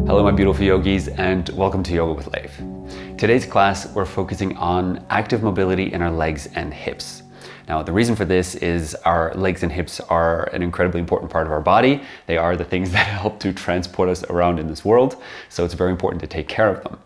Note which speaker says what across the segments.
Speaker 1: Hello my beautiful yogis and welcome to Yoga with Leif. Today's class we're focusing on active mobility in our legs and hips. Now the reason for this is our legs and hips are an incredibly important part of our body. They are the things that help to transport us around in this world, so it's very important to take care of them.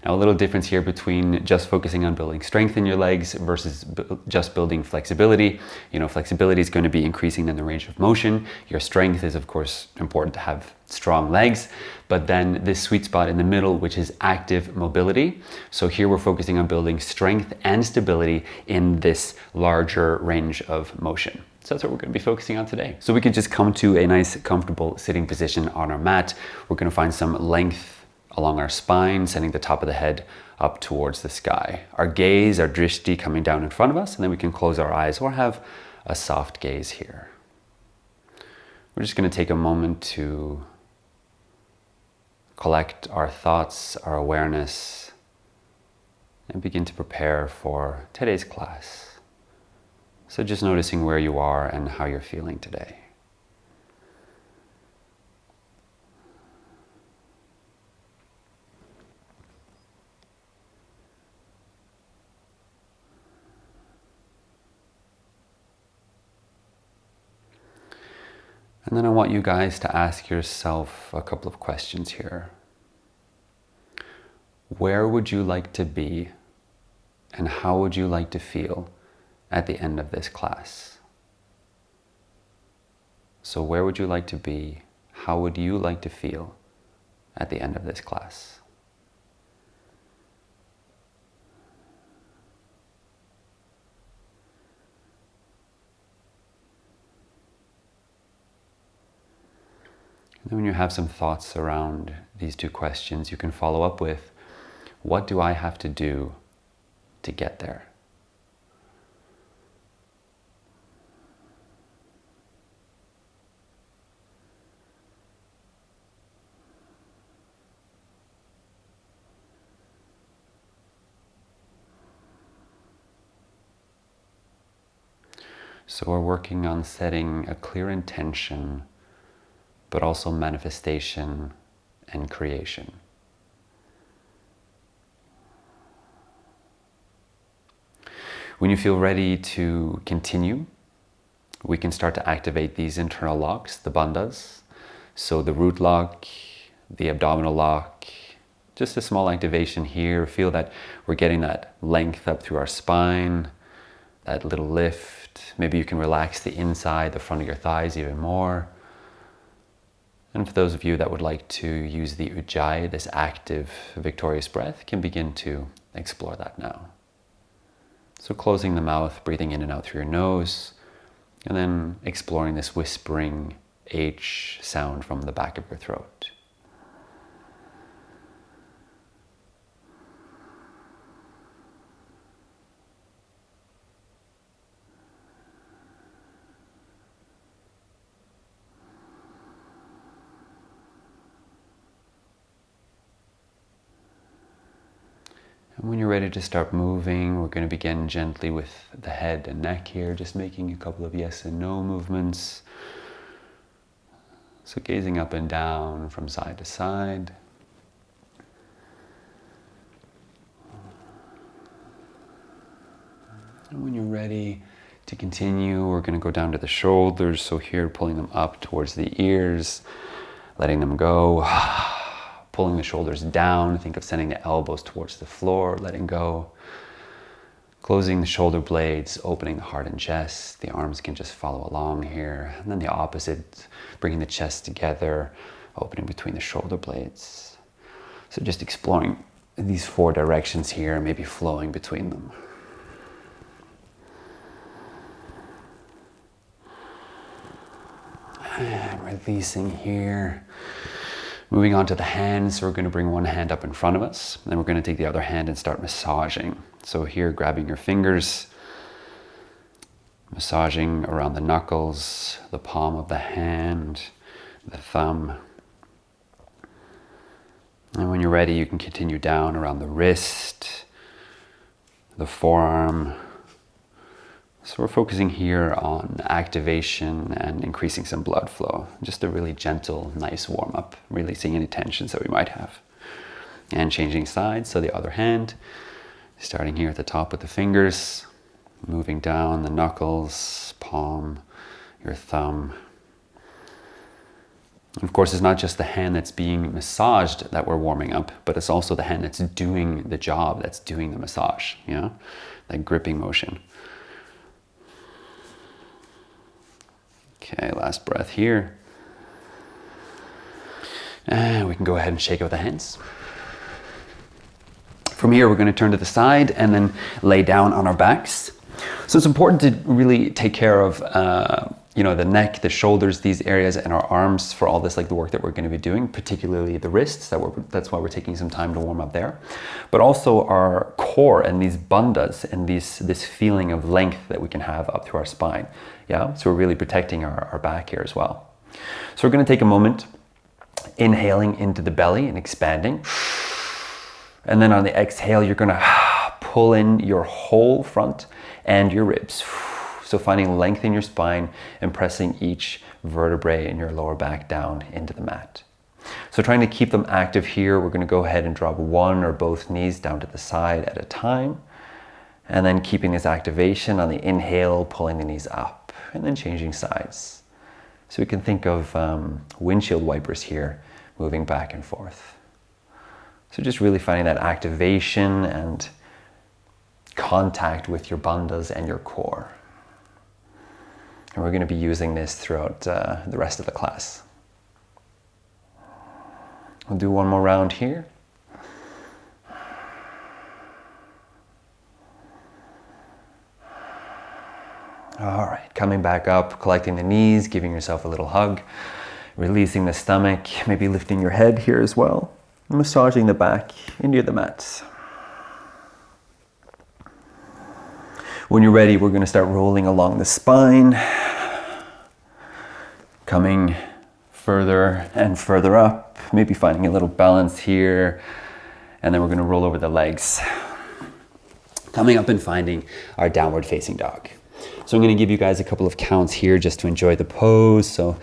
Speaker 1: Now a little difference here between just focusing on building strength in your legs versus just building flexibility. Flexibility is going to be increasing in the range of motion. Your strength is of course important to have strong legs, but then this sweet spot in the middle, which is active mobility. So here we're focusing on building strength and stability in this larger range of motion. So that's what we're going to be focusing on today. So we can just come to a nice comfortable sitting position on our mat. We're going to find some length along our spine, sending the top of the head up towards the sky. Our gaze, our drishti coming down in front of us, and then we can close our eyes or have a soft gaze here. We're just going to take a moment to collect our thoughts, our awareness, and begin to prepare for today's class. So just noticing where you are and how you're feeling today. And then I want you guys to ask yourself a couple of questions here. Where would you like to be and how would you like to feel at the end of this class? So where would you like to be? How would you like to feel at the end of this class? And when you have some thoughts around these two questions, you can follow up with, what do I have to do to get there? So we're working on setting a clear intention, but also manifestation and creation. When you feel ready to continue, we can start to activate these internal locks, the bandhas. So the root lock, the abdominal lock, just a small activation here. Feel that we're getting that length up through our spine, that little lift. Maybe you can relax the inside, the front of your thighs even more. And for those of you that would like to use the Ujjayi, this active, victorious breath, can begin to explore that now. So closing the mouth, breathing in and out through your nose, and then exploring this whispering H sound from the back of your throat. And when you're ready to start moving, we're going to begin gently with the head and neck here, just making a couple of yes and no movements. So gazing up and down from side to side. And when you're ready to continue, we're going to go down to the shoulders. So here, pulling them up towards the ears, letting them go. Pulling the shoulders down, think of sending the elbows towards the floor, letting go. Closing the shoulder blades, opening the heart and chest. The arms can just follow along here. And then the opposite, bringing the chest together, opening between the shoulder blades. So just exploring these four directions here, maybe flowing between them. And releasing here. Moving on to the hands, so we're going to bring one hand up in front of us, and then we're going to take the other hand and start massaging. So here, grabbing your fingers, massaging around the knuckles, the palm of the hand, the thumb. And when you're ready, you can continue down around the wrist, the forearm, So we're focusing here on activation and increasing some blood flow. Just a really gentle, nice warm up, releasing any tensions that we might have. And changing sides, so the other hand, starting here at the top with the fingers, moving down the knuckles, palm, your thumb. And of course, it's not just the hand that's being massaged that we're warming up, but it's also the hand that's doing the job, that's doing the massage, you know, that gripping motion. Okay, last breath here. And we can go ahead and shake it with the hands. From here, we're going to turn to the side and then lay down on our backs. So it's important to really take care of, the neck, the shoulders, these areas, and our arms for all this, like the work that we're going to be doing, particularly the wrists. That's why we're taking some time to warm up there. But also our core and these bandhas and this feeling of length that we can have up through our spine. Yeah, so we're really protecting our back here as well. So we're going to take a moment, inhaling into the belly and expanding. And then on the exhale, you're going to pull in your whole front and your ribs. So finding length in your spine and pressing each vertebrae in your lower back down into the mat. So trying to keep them active here, we're going to go ahead and drop one or both knees down to the side at a time. And then keeping this activation on the inhale, pulling the knees up and then changing sides. So we can think of windshield wipers here, moving back and forth. So just really finding that activation and contact with your bandhas and your core. And we're going to be using this throughout the rest of the class. We'll do one more round here. All right, coming back up, collecting the knees, giving yourself a little hug, releasing the stomach, maybe lifting your head here as well, massaging the back into the mats. When you're ready, we're going to start rolling along the spine, coming further and further up, maybe finding a little balance here, and then we're going to roll over the legs, coming up and finding our downward facing dog. So I'm going to give you guys a couple of counts here just to enjoy the pose. So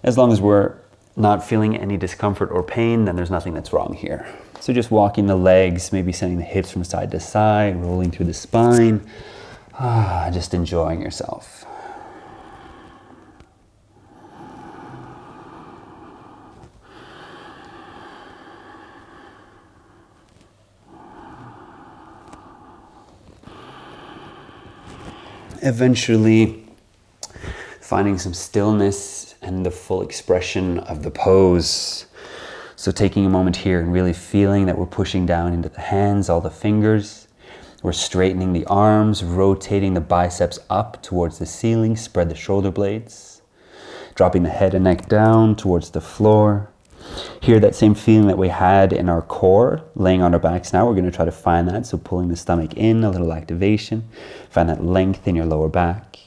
Speaker 1: as long as we're not feeling any discomfort or pain, then there's nothing that's wrong here. So just walking the legs, maybe sending the hips from side to side, rolling through the spine. Just enjoying yourself. Eventually finding some stillness and the full expression of the pose. So taking a moment here and really feeling that we're pushing down into the hands, all the fingers. We're straightening the arms, rotating the biceps up towards the ceiling, spread the shoulder blades, dropping the head and neck down towards the floor. Here, that same feeling that we had in our core, laying on our backs now, we're going to try to find that. So pulling the stomach in, a little activation, find that length in your lower back.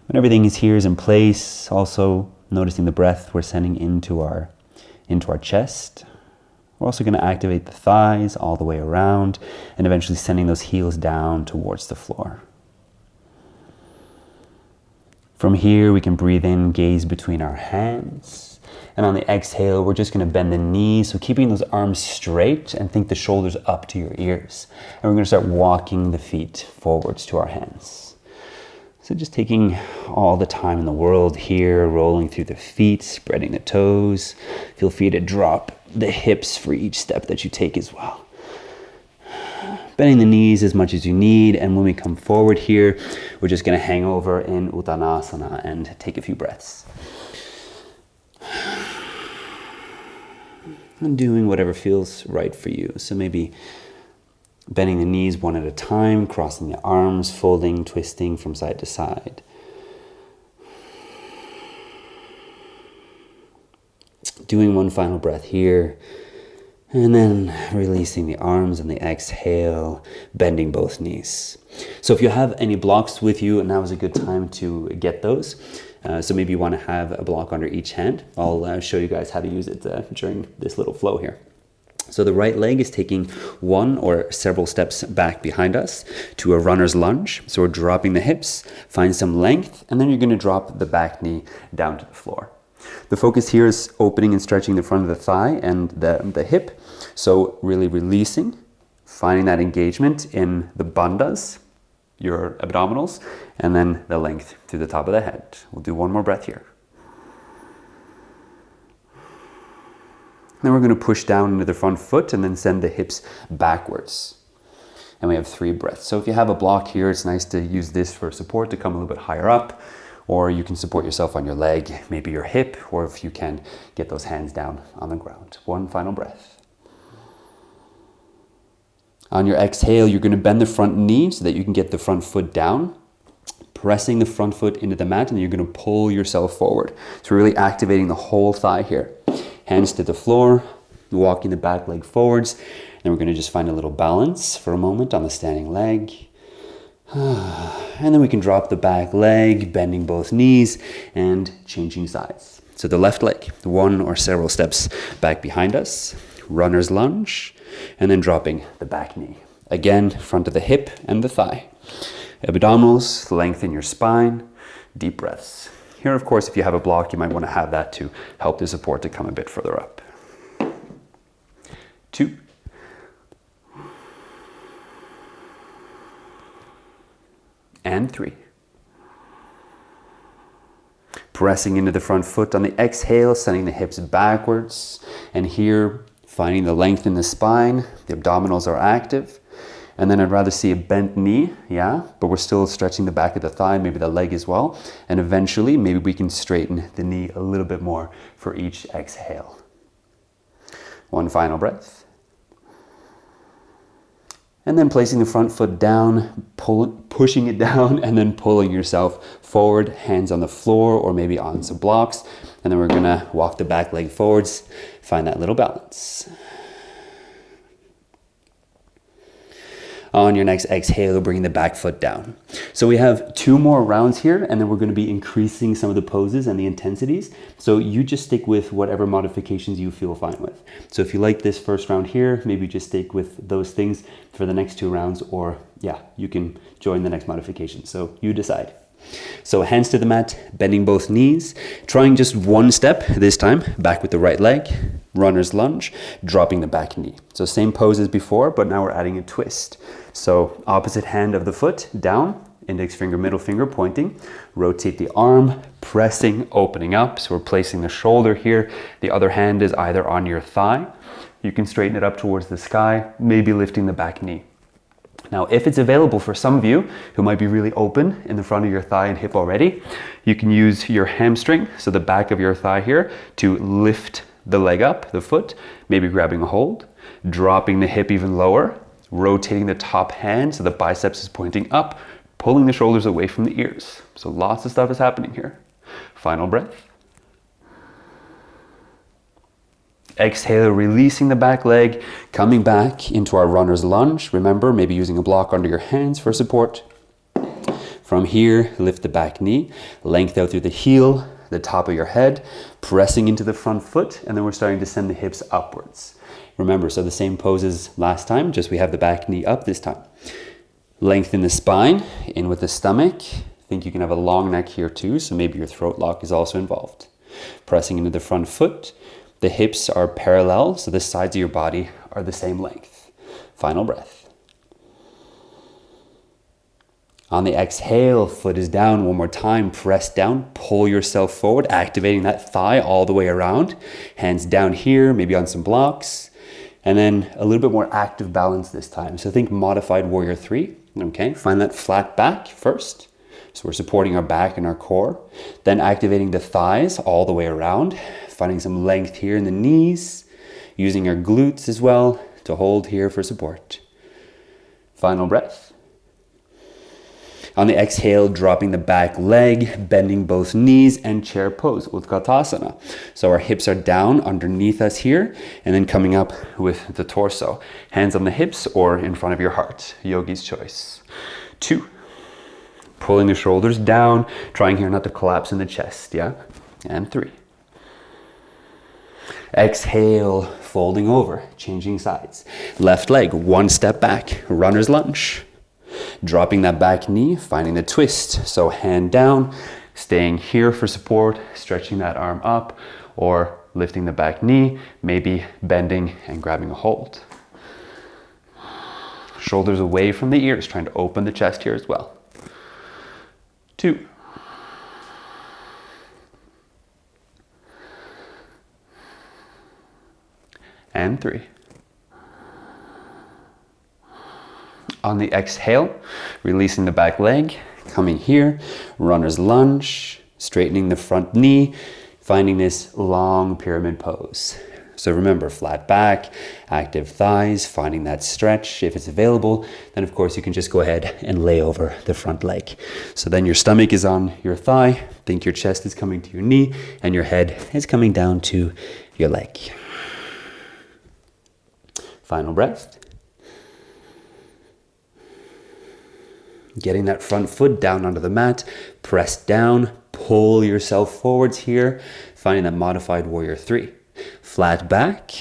Speaker 1: When everything is here is in place, also noticing the breath we're sending into our chest. We're also going to activate the thighs all the way around and eventually sending those heels down towards the floor. From here, we can breathe in, gaze between our hands. And on the exhale, we're just going to bend the knees. So keeping those arms straight and think the shoulders up to your ears. And we're going to start walking the feet forwards to our hands. So just taking all the time in the world here, rolling through the feet, spreading the toes. Feel free to drop the hips for each step that you take as well. Bending the knees as much as you need. And when we come forward here, we're just going to hang over in Uttanasana and take a few breaths. And doing whatever feels right for you. So maybe bending the knees one at a time, crossing the arms, folding, twisting from side to side. Doing one final breath here, and then releasing the arms on the exhale, bending both knees. So if you have any blocks with you, now is a good time to get those. So maybe you want to have a block under each hand. I'll show you guys how to use it during this little flow here. So the right leg is taking one or several steps back behind us to a runner's lunge. So we're dropping the hips, find some length, and then you're going to drop the back knee down to the floor. The focus here is opening and stretching the front of the thigh and the hip. So really releasing, finding that engagement in the bandhas, your abdominals, and then the length to the top of the head. We'll do one more breath here. Then we're going to push down into the front foot and then send the hips backwards. And we have 3 breaths. So if you have a block here, it's nice to use this for support to come a little bit higher up, or you can support yourself on your leg, maybe your hip, or if you can, get those hands down on the ground. One final breath. On your exhale, you're going to bend the front knee so that you can get the front foot down, pressing the front foot into the mat, and you're going to pull yourself forward. So really activating the whole thigh here. Hands to the floor, walking the back leg forwards. Then we're going to just find a little balance for a moment on the standing leg. And then we can drop the back leg, bending both knees and changing sides. So the left leg, one or several steps back behind us, runner's lunge, and then dropping the back knee. Again, front of the hip and the thigh. Abdominals, lengthen your spine, deep breaths. Here, of course, if you have a block, you might want to have that to help the support to come a bit further up. 2. And 3. Pressing into the front foot on the exhale, sending the hips backwards. And here, finding the length in the spine, the abdominals are active. And then I'd rather see a bent knee, yeah, but we're still stretching the back of the thigh, maybe the leg as well. And eventually, maybe we can straighten the knee a little bit more for each exhale. One final breath. And then placing the front foot down, pushing it down, and then pulling yourself forward, hands on the floor or maybe on some blocks. And then we're gonna walk the back leg forwards, find that little balance. On your next exhale, bringing the back foot down. So we have 2 more rounds here, and then we're going to be increasing some of the poses and the intensities. So you just stick with whatever modifications you feel fine with. So if you like this first round here, maybe just stick with those things for the next 2 rounds, or yeah, you can join the next modification. So you decide. So hands to the mat, bending both knees, trying just 1 step this time, back with the right leg, runner's lunge, dropping the back knee. So same pose as before, but now we're adding a twist. So opposite hand of the foot, down, index finger, middle finger pointing, rotate the arm, pressing, opening up. So we're placing the shoulder here. The other hand is either on your thigh. You can straighten it up towards the sky, maybe lifting the back knee. Now, if it's available for some of you who might be really open in the front of your thigh and hip already, you can use your hamstring, so the back of your thigh here, to lift the leg up, the foot, maybe grabbing a hold, dropping the hip even lower, rotating the top hand so the biceps is pointing up, pulling the shoulders away from the ears. So lots of stuff is happening here. Final breath. Exhale, releasing the back leg, coming back into our runner's lunge. Remember, maybe using a block under your hands for support. From here, lift the back knee, length out through the heel, the top of your head, pressing into the front foot, and then we're starting to send the hips upwards. Remember, so the same pose as last time, just we have the back knee up this time. Lengthen the spine, in with the stomach. I think you can have a long neck here too, so maybe your throat lock is also involved. Pressing into the front foot. The hips are parallel, so the sides of your body are the same length. Final breath. On the exhale, foot is down. One more time, press down, pull yourself forward, activating that thigh all the way around. Hands down here, maybe on some blocks. And then a little bit more active balance this time. So think modified warrior 3, okay? Find that flat back first. So we're supporting our back and our core. Then activating the thighs all the way around. Finding some length here in the knees. Using our glutes as well to hold here for support. Final breath. On the exhale, dropping the back leg, bending both knees, and chair pose, Utkatasana. So our hips are down underneath us here, and then coming up with the torso. Hands on the hips or in front of your heart, yogi's choice. 2. Pulling the shoulders down, trying here not to collapse in the chest, yeah? And 3. Exhale, folding over, changing sides. Left leg, one step back, runner's lunge. Dropping that back knee, finding the twist. So hand down, staying here for support, stretching that arm up, or lifting the back knee, maybe bending and grabbing a hold. Shoulders away from the ears, trying to open the chest here as well. 2. And 3. On the exhale, releasing the back leg, coming here, runner's lunge, straightening the front knee, finding this long pyramid pose. So remember, flat back, active thighs, finding that stretch. If it's available, then of course you can just go ahead and lay over the front leg. So then your stomach is on your thigh, think your chest is coming to your knee, and your head is coming down to your leg. Final breath. Getting that front foot down onto the mat, press down, pull yourself forwards here, finding that modified warrior 3. Flat back,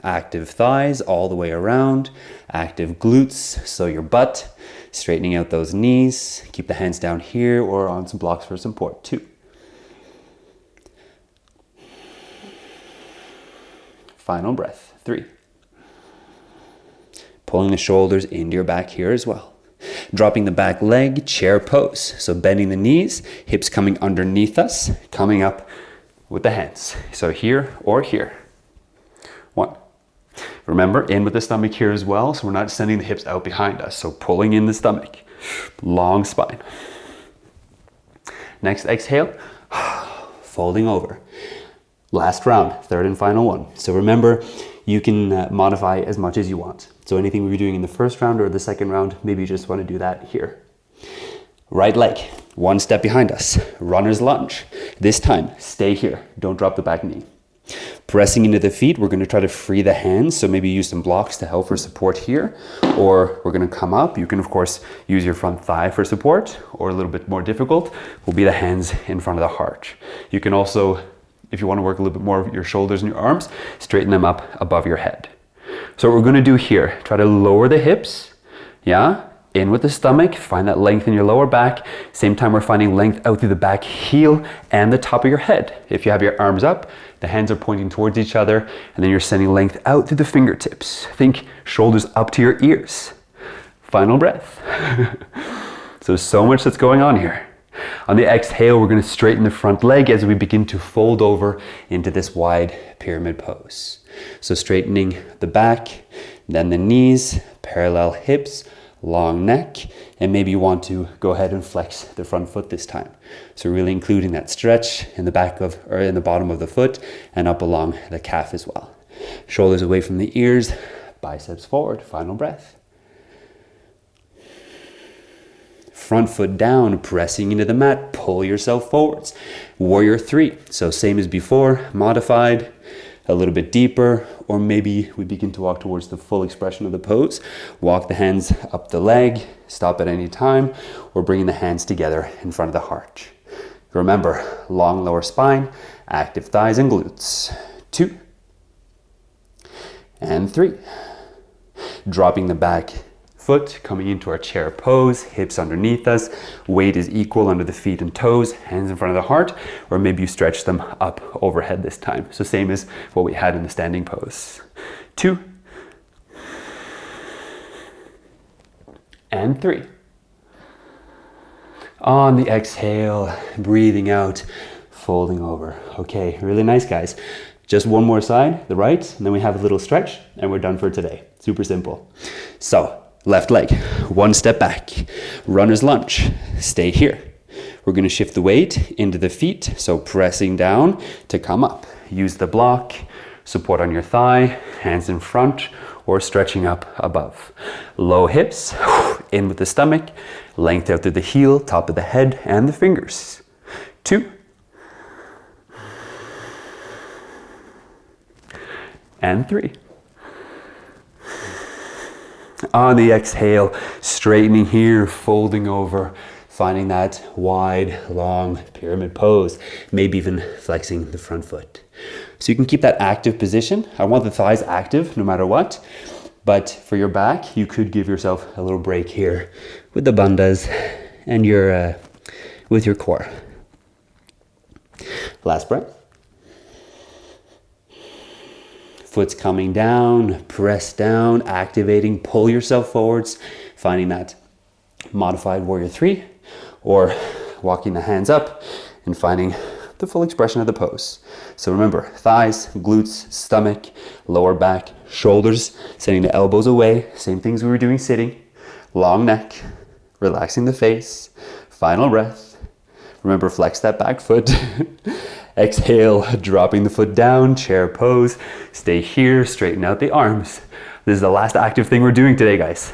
Speaker 1: active thighs all the way around, active glutes, so your butt, straightening out those knees, keep the hands down here or on some blocks for support. 2. Final breath. 3. Pulling the shoulders into your back here as well. Dropping the back leg, chair pose. So bending the knees, hips coming underneath us, coming up with the hands. So here or here. 1. Remember, in with the stomach here as well, so we're not sending the hips out behind us. So pulling in the stomach, long spine. Next exhale, folding over. Last round, third and final one. So remember, you can modify as much as you want. So anything we were doing in the first round or the second round, maybe you just want to do that here. Right leg, one step behind us, runner's lunge. This time, stay here, don't drop the back knee. Pressing into the feet, we're going to try to free the hands, so maybe use some blocks to help for support here, or we're going to come up. You can of course use your front thigh for support, or a little bit more difficult will be the hands in front of the heart. You can also, if you want to work a little bit more of your shoulders and your arms, straighten them up above your head. So what we're going to do here, try to lower the hips, in with the stomach, find that length in your lower back. Same time we're finding length out through the back heel and the top of your head. If you have your arms up, the hands are pointing towards each other, and then you're sending length out through the fingertips. Think shoulders up to your ears. Final breath. So much that's going on here. On the exhale, we're going to straighten the front leg as we begin to fold over into this wide pyramid pose. So straightening the back, then the knees, parallel hips, long neck, and maybe you want to go ahead and flex the front foot this time. So really including that stretch in the back of, or in the bottom of the foot and up along the calf as well. Shoulders away from the ears, biceps forward, final breath. Front foot down, pressing into the mat, pull yourself forwards. Warrior 3, so same as before, modified, a little bit deeper, or maybe we begin to walk towards the full expression of the pose. Walk the hands up the leg, stop at any time, or bringing the hands together in front of the heart. Remember, long lower spine, active thighs and glutes. 2 and 3. Dropping the back foot, coming into our chair pose, hips underneath us, weight is equal under the feet and toes, hands in front of the heart, or maybe you stretch them up overhead this time. So same as what we had in the standing pose. 2 and 3. On the exhale, breathing out, folding over. Okay, really nice, guys. Just one more side, the right, and then we have a little stretch, and we're done for today. Super simple. So, left leg, one step back, runner's lunge, stay here. We're going to shift the weight into the feet, so pressing down to come up. Use the block, support on your thigh, hands in front, or stretching up above. Low hips, in with the stomach, length out through the heel, top of the head, and the fingers. 2 and 3. On the exhale, straightening here, folding over, finding that wide, long pyramid pose, maybe even flexing the front foot. So you can keep that active position. I want the thighs active no matter what, but for your back, you could give yourself a little break here with the bandhas and with your core. Last breath. Foot's coming down, press down, activating, pull yourself forwards, finding that modified warrior 3, or walking the hands up and finding the full expression of the pose. So remember, thighs, glutes, stomach, lower back, shoulders, sending the elbows away, same things we were doing sitting, long neck, relaxing the face, final breath. Remember, flex that back foot. Exhale, dropping the foot down, chair pose. Stay here, straighten out the arms. This is the last active thing we're doing today, guys.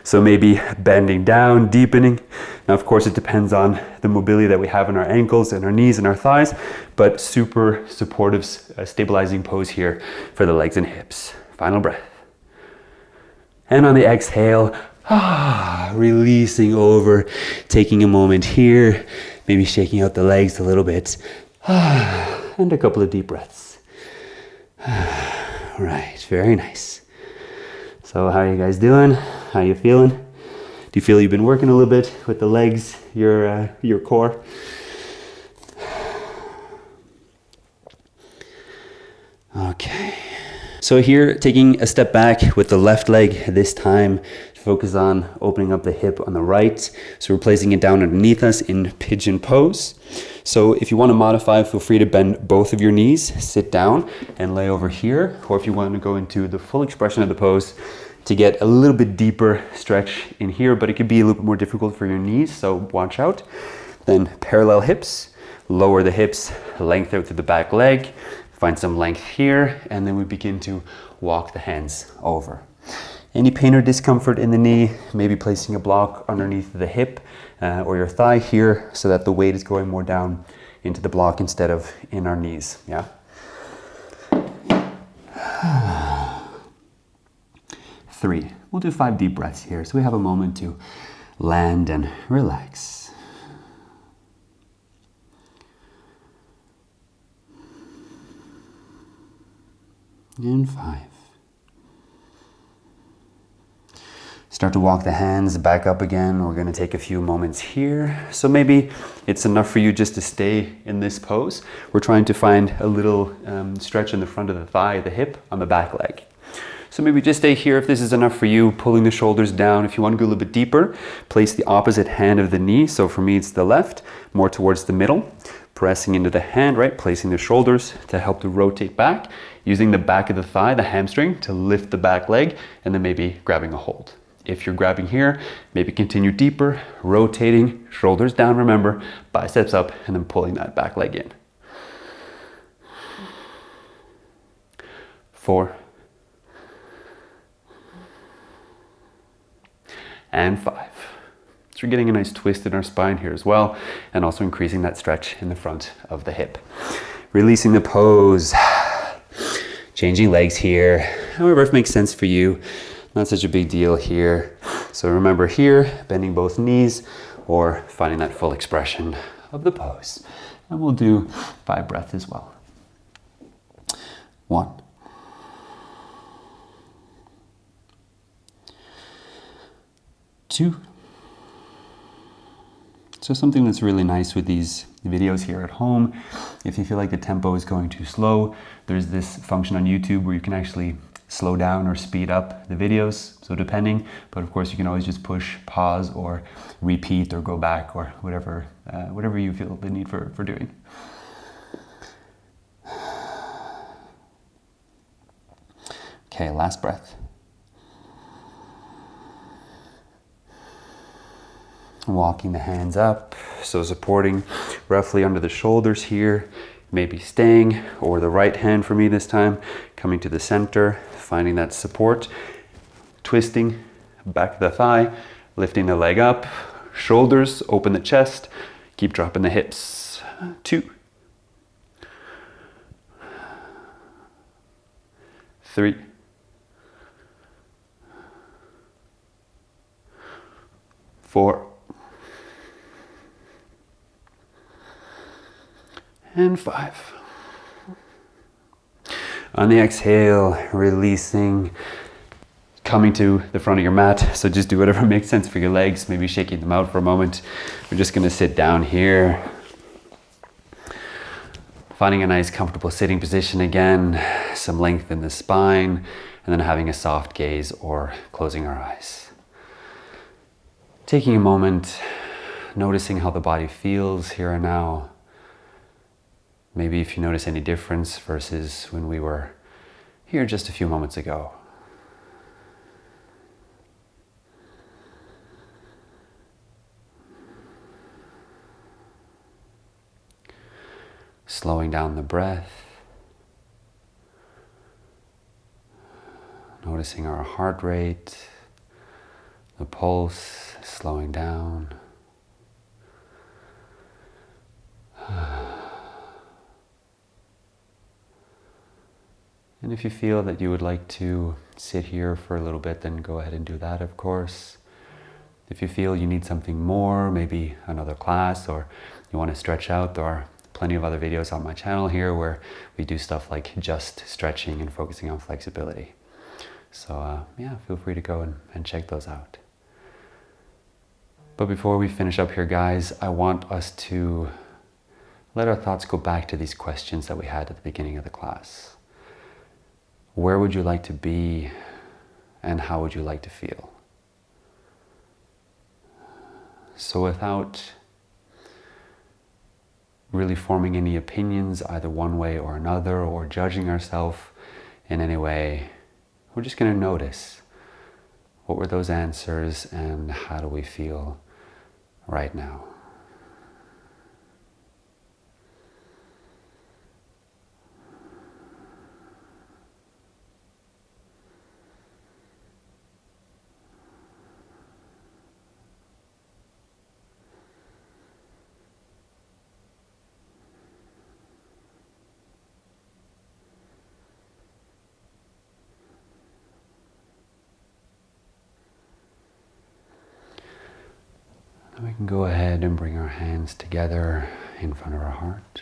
Speaker 1: So maybe bending down, deepening. Now, of course, it depends on the mobility that we have in our ankles and our knees and our thighs, but super supportive, stabilizing pose here for the legs and hips. Final breath. And on the exhale, releasing over, taking a moment here, maybe shaking out the legs a little bit. And a couple of deep breaths. All right, very nice. So how are you guys doing? How are you feeling? Do you feel you've been working a little bit with the legs, your core? Okay. So here, taking a step back with the left leg this time, focus on opening up the hip on the right. So we're placing it down underneath us in pigeon pose. So if you want to modify, feel free to bend both of your knees, sit down and lay over here. Or if you want to go into the full expression of the pose to get a little bit deeper stretch in here, but it could be a little bit more difficult for your knees, so watch out. Then parallel hips, lower the hips, length out through the back leg, find some length here, and then we begin to walk the hands over. Any pain or discomfort in the knee, maybe placing a block underneath the hip or your thigh here so that the weight is going more down into the block instead of in our knees, yeah? 3. We'll do 5 deep breaths here so we have a moment to land and relax. And 5. Start to walk the hands back up again. We're going to take a few moments here. So maybe it's enough for you just to stay in this pose. We're trying to find a little stretch in the front of the thigh, the hip, on the back leg. So maybe just stay here if this is enough for you, pulling the shoulders down. If you want to go a little bit deeper, place the opposite hand of the knee. So for me, it's the left, more towards the middle. Pressing into the hand, right? Placing the shoulders to help to rotate back. Using the back of the thigh, the hamstring, to lift the back leg, and then maybe grabbing a hold. If you're grabbing here, maybe continue deeper, rotating, shoulders down, remember, biceps up, and then pulling that back leg in. 4. And 5. So we're getting a nice twist in our spine here as well, and also increasing that stretch in the front of the hip. Releasing the pose, changing legs here, however it makes sense for you. Not such a big deal here. So remember here, bending both knees or finding that full expression of the pose. And we'll do 5 breaths as well. 1. 2. So something that's really nice with these videos here at home, if you feel like the tempo is going too slow, there's this function on YouTube where you can actually slow down or speed up the videos, so depending, but of course you can always just push pause or repeat or go back or whatever you feel the need for doing. Okay, last breath. Walking the hands up, so supporting roughly under the shoulders here, maybe staying, or the right hand for me this time, coming to the center, finding that support, twisting back of the thigh, lifting the leg up, shoulders, open the chest, keep dropping the hips. 2. 3. 4. and 5. On the exhale, releasing, coming to the front of your mat. So just do whatever makes sense for your legs, maybe shaking them out for a moment. We're just gonna sit down here. Finding a nice comfortable sitting position again, some length in the spine, and then having a soft gaze or closing our eyes. Taking a moment, noticing how the body feels here and now. Maybe if you notice any difference versus when we were here just a few moments ago. Slowing down the breath. Noticing our heart rate, the pulse slowing down. And if you feel that you would like to sit here for a little bit, then go ahead and do that, of course. If you feel you need something more, maybe another class, or you want to stretch out, there are plenty of other videos on my channel here where we do stuff like just stretching and focusing on flexibility. So yeah, feel free to go and check those out. But before we finish up here, guys, I want us to let our thoughts go back to these questions that we had at the beginning of the class. Where would you like to be, and how would you like to feel? So without really forming any opinions either one way or another, or judging ourselves in any way, we're just going to notice what were those answers and how do we feel right now. We can go ahead and bring our hands together in front of our heart.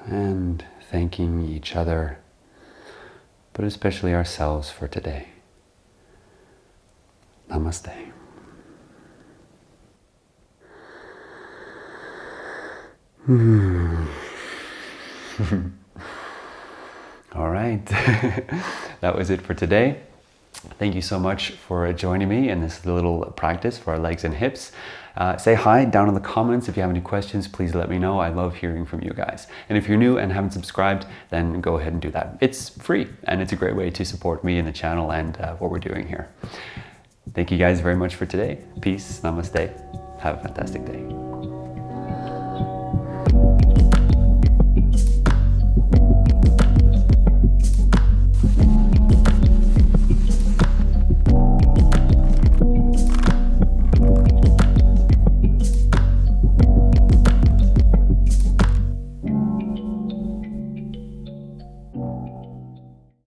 Speaker 1: And thanking each other, but especially ourselves for today. Namaste. All right, that was it for today. Thank you so much for joining me in this little practice for our legs and hips. Say hi down in the comments. If you have any questions, please let me know. I love hearing from you guys. And if you're new and haven't subscribed, then go ahead and do that. It's free, and it's a great way to support me and the channel and what we're doing here. Thank you guys very much for today. Peace, namaste. Have a fantastic day.